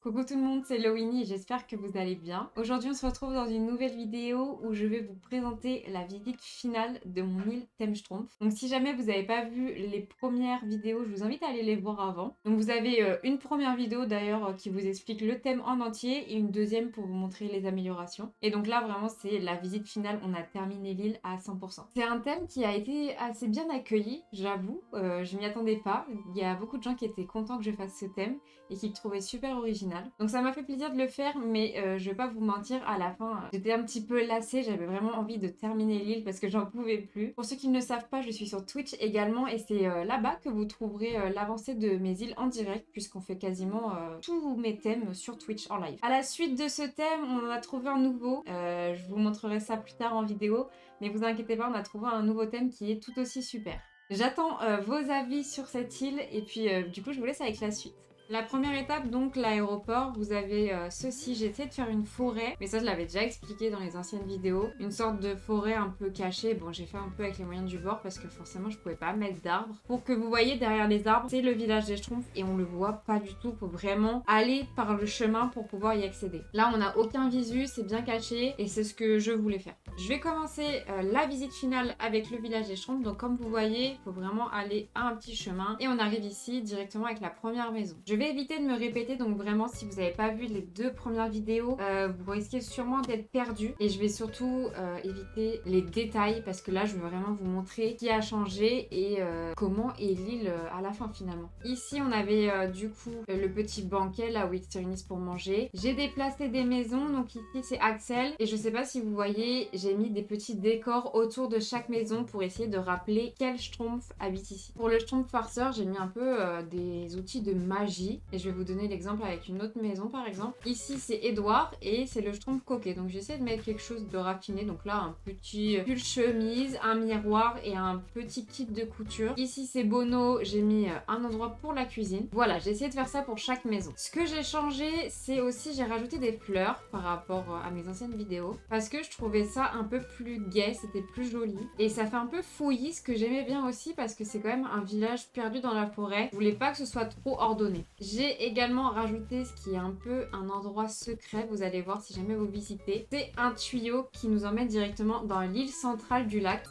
Coucou tout le monde, c'est Lowini et j'espère que vous allez bien. Aujourd'hui on se retrouve dans une nouvelle vidéo où je vais vous présenter la visite finale de mon île Themstrumpf. Donc si jamais vous n'avez pas vu les premières vidéos, je vous invite à aller les voir avant. Donc vous avez une première vidéo d'ailleurs qui vous explique le thème en entier et une deuxième pour vous montrer les améliorations. Et donc là vraiment c'est la visite finale, on a terminé l'île à 100%. C'est un thème qui a été assez bien accueilli, j'avoue, je m'y attendais pas. Il y a beaucoup de gens qui étaient contents que je fasse ce thème et qui le trouvaient super original. Donc ça m'a fait plaisir de le faire, mais je vais pas vous mentir, à la fin, j'étais un petit peu lassée, j'avais vraiment envie de terminer l'île parce que j'en pouvais plus. Pour ceux qui ne le savent pas, je suis sur Twitch également et c'est là-bas que vous trouverez l'avancée de mes îles en direct puisqu'on fait quasiment tous mes thèmes sur Twitch en live. À la suite de ce thème, on en a trouvé un nouveau, je vous montrerai ça plus tard en vidéo, mais vous inquiétez pas, on a trouvé un nouveau thème qui est tout aussi super. J'attends vos avis sur cette île et puis du coup je vous laisse avec la suite. La première étape, donc l'aéroport, vous avez ceci. J'ai essayé de faire une forêt, mais ça je l'avais déjà expliqué dans les anciennes vidéos. Une sorte de forêt un peu cachée. Bon, j'ai fait un peu avec les moyens du bord parce que forcément je pouvais pas mettre d'arbres. Pour que vous voyez derrière les arbres, c'est le village des Schtroumpfs et on le voit pas du tout. Faut vraiment aller par le chemin pour pouvoir y accéder. Là, on n'a aucun visu, c'est bien caché et c'est ce que je voulais faire. Je vais commencer la visite finale avec le village des Schtroumpfs. Donc comme vous voyez, il faut vraiment aller à un petit chemin et on arrive ici directement avec la première maison. Je vais éviter de me répéter, donc vraiment si vous n'avez pas vu les deux premières vidéos, vous risquez sûrement d'être perdu et je vais surtout éviter les détails parce que là je veux vraiment vous montrer ce qui a changé et comment est l'île à la fin finalement. Ici on avait du coup le petit banquet là où ils se réunissent pour manger. J'ai déplacé des maisons, donc ici c'est Axel et je sais pas si vous voyez, j'ai mis des petits décors autour de chaque maison pour essayer de rappeler quel Schtroumpf habite ici. Pour le Schtroumpf farceur, j'ai mis un peu des outils de magie et je vais vous donner l'exemple avec une autre maison par exemple. Ici c'est Edouard et c'est le Schtroumpf coquet, donc j'essaie de mettre quelque chose de raffiné. Donc là un petit pull chemise, un miroir et un petit kit de couture. Ici c'est Bono, j'ai mis un endroit pour la cuisine. Voilà, j'ai essayé de faire ça pour chaque maison. Ce que j'ai changé, c'est aussi j'ai rajouté des fleurs par rapport à mes anciennes vidéos parce que je trouvais ça un peu plus gai, c'était plus joli et ça fait un peu fouillis, ce que j'aimais bien aussi parce que c'est quand même un village perdu dans la forêt. Je voulais pas que ce soit trop ordonné. J'ai également rajouté ce qui est un peu un endroit secret, vous allez voir si jamais vous visitez. C'est un tuyau qui nous emmène directement dans l'île centrale du lac.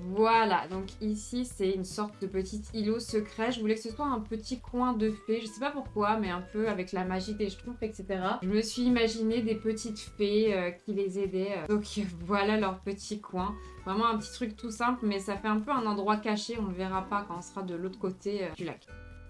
Voilà, donc ici c'est une sorte de petit îlot secret. Je voulais que ce soit un petit coin de fées, je sais pas pourquoi, mais un peu avec la magie des Schtroumpfs, etc. Je me suis imaginé des petites fées qui les aidaient. Donc voilà leur petit coin. Vraiment un petit truc tout simple, mais ça fait un peu un endroit caché, on ne le verra pas quand on sera de l'autre côté du lac.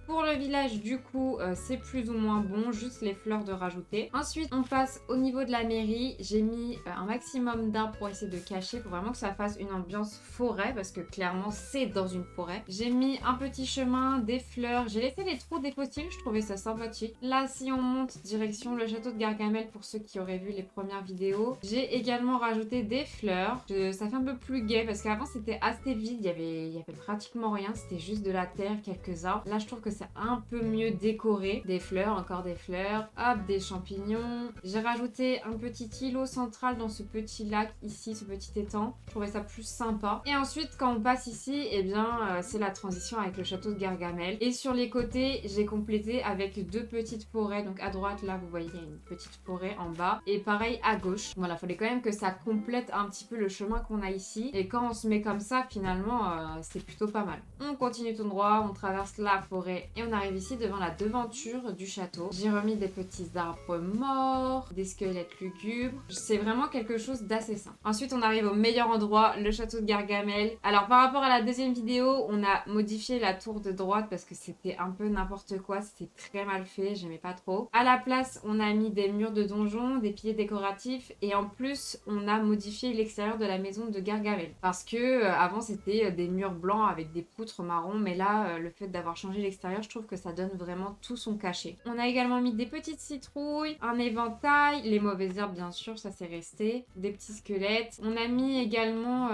Pour le village, du coup, c'est plus ou moins bon, juste les fleurs de rajouter. Ensuite, on passe au niveau de la mairie. J'ai mis un maximum d'arbres pour essayer de cacher, pour vraiment que ça fasse une ambiance forêt, parce que clairement, c'est dans une forêt. J'ai mis un petit chemin, des fleurs. J'ai laissé les trous des fossiles, je trouvais ça sympathique. Là, si on monte direction le château de Gargamel, pour ceux qui auraient vu les premières vidéos, j'ai également rajouté des fleurs. Ça fait un peu plus gai, parce qu'avant, c'était assez vide, il y avait pratiquement rien, c'était juste de la terre, quelques arbres. Là, je trouve que c'est un peu mieux décoré. Des fleurs, encore des fleurs. Hop, des champignons. J'ai rajouté un petit îlot central dans ce petit lac ici, ce petit étang. Je trouvais ça plus sympa. Et ensuite, quand on passe ici, eh bien, c'est la transition avec le château de Gargamel. Et sur les côtés, j'ai complété avec deux petites forêts. Donc à droite, là, vous voyez, il y a une petite forêt en bas. Et pareil à gauche. Voilà, fallait quand même que ça complète un petit peu le chemin qu'on a ici. Et quand on se met comme ça, finalement, c'est plutôt pas mal. On continue tout droit, on traverse la forêt et on arrive ici devant la devanture du château. J'ai remis des petits arbres morts, des squelettes lugubres. C'est vraiment quelque chose d'assez simple. Ensuite, on arrive au meilleur endroit, le château de Gargamel. Alors, par rapport à la deuxième vidéo, on a modifié la tour de droite parce que c'était un peu n'importe quoi. C'était très mal fait, j'aimais pas trop. À la place, on a mis des murs de donjon, des piliers décoratifs et en plus, on a modifié l'extérieur de la maison de Gargamel. Parce que avant, c'était des murs blancs avec des poutres marron, mais là, le fait d'avoir changé l'extérieur, je trouve que ça donne vraiment tout son cachet. On a également mis des petites citrouilles, un éventail, les mauvaises herbes bien sûr, ça c'est resté, des petits squelettes. On a mis également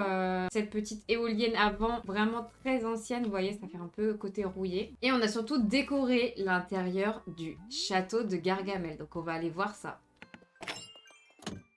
cette petite éolienne avant, vraiment très ancienne, vous voyez, ça fait un peu côté rouillé. Et on a surtout décoré l'intérieur du château de Gargamel, donc on va aller voir ça.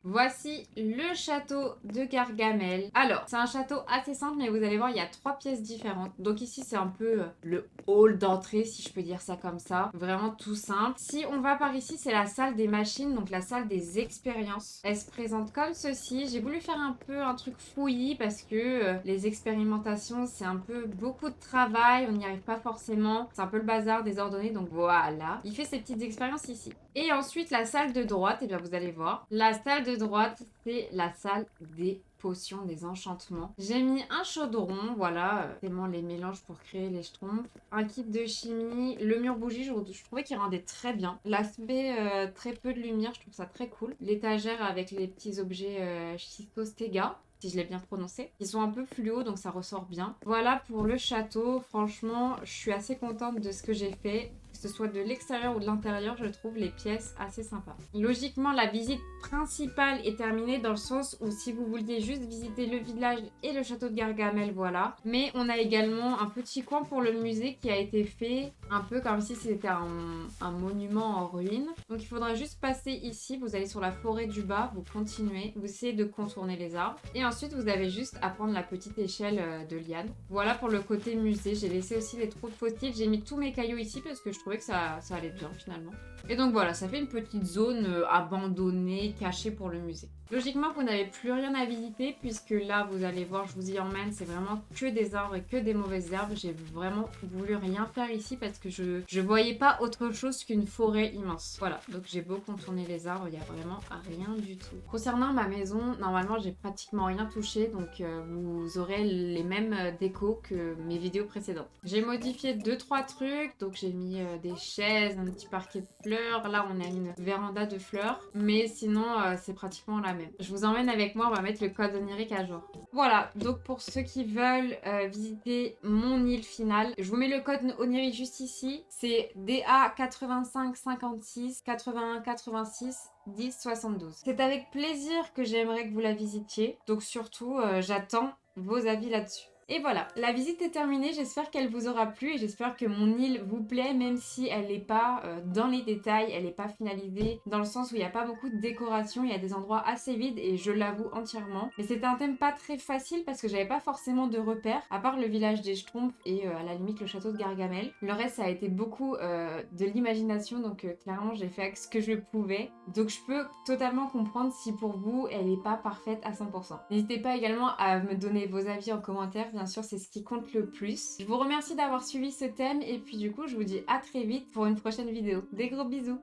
Voici le château de Gargamel. Alors, c'est un château assez simple, mais vous allez voir, il y a 3 pièces différentes. Donc ici, c'est un peu le hall d'entrée, si je peux dire ça comme ça. Vraiment tout simple. Si on va par ici, c'est la salle des machines, donc la salle des expériences. Elle se présente comme ceci. J'ai voulu faire un peu un truc fouillis parce que les expérimentations, c'est un peu beaucoup de travail. On n'y arrive pas forcément. C'est un peu le bazar désordonné, donc voilà. Il fait ses petites expériences ici. Et ensuite, la salle de droite, et bien vous allez voir. La salle de droite, c'est la salle des potions, des enchantements. J'ai mis un chaudron, voilà, tellement les mélanges pour créer les schtroumpfs. Un kit de chimie, le mur bougie, je trouvais qu'il rendait très bien. L'aspect très peu de lumière, je trouve ça très cool. L'étagère avec les petits objets Schistostega, si je l'ai bien prononcé. Ils sont un peu fluo, donc ça ressort bien. Voilà pour le château. Franchement, je suis assez contente de ce que j'ai fait. Que ce soit de l'extérieur ou de l'intérieur, je trouve les pièces assez sympas. Logiquement, la visite principale est terminée dans le sens où si vous vouliez juste visiter le village et le château de Gargamel, voilà. Mais on a également un petit coin pour le musée qui a été fait un peu comme si c'était un monument en ruine. Donc il faudra juste passer ici, vous allez sur la forêt du bas, vous continuez, vous essayez de contourner les arbres. Et ensuite, vous avez juste à prendre la petite échelle de liane. Voilà pour le côté musée. J'ai laissé aussi les trous de fossiles. J'ai mis tous mes cailloux ici parce que je trouvais que ça allait bien finalement. Et donc voilà, ça fait une petite zone abandonnée, cachée pour le musée. Logiquement, vous n'avez plus rien à visiter puisque là, vous allez voir, je vous y emmène, c'est vraiment que des arbres et que des mauvaises herbes. J'ai vraiment voulu rien faire ici parce que je voyais pas autre chose qu'une forêt immense. Voilà, donc j'ai beau contourner les arbres, il y a vraiment rien du tout. Concernant ma maison, normalement, j'ai pratiquement rien touché, donc vous aurez les mêmes décos que mes vidéos précédentes. J'ai modifié 2-3 trucs, donc j'ai mis des chaises, un petit parquet de fleurs. Là, on a une véranda de fleurs, mais sinon, c'est pratiquement la même. Je vous emmène avec moi, on va mettre le code onirique à jour. Voilà, donc pour ceux qui veulent visiter mon île finale, je vous mets le code onirique juste ici. C'est DA 85 56 81 86 10 72. C'est avec plaisir que j'aimerais que vous la visitiez. Donc surtout, j'attends vos avis là-dessus. Et voilà, la visite est terminée, j'espère qu'elle vous aura plu et j'espère que mon île vous plaît, même si elle n'est pas dans les détails, elle n'est pas finalisée, dans le sens où il n'y a pas beaucoup de décoration, il y a des endroits assez vides et je l'avoue entièrement. Mais c'était un thème pas très facile parce que j'avais pas forcément de repères, à part le village des Schtroumpfs et à la limite le château de Gargamel. Le reste, ça a été beaucoup de l'imagination, donc clairement j'ai fait avec ce que je pouvais. Donc je peux totalement comprendre si pour vous, elle n'est pas parfaite à 100%. N'hésitez pas également à me donner vos avis en commentaire. Bien sûr, c'est ce qui compte le plus. Je vous remercie d'avoir suivi ce thème et puis du coup, je vous dis à très vite pour une prochaine vidéo. Des gros bisous!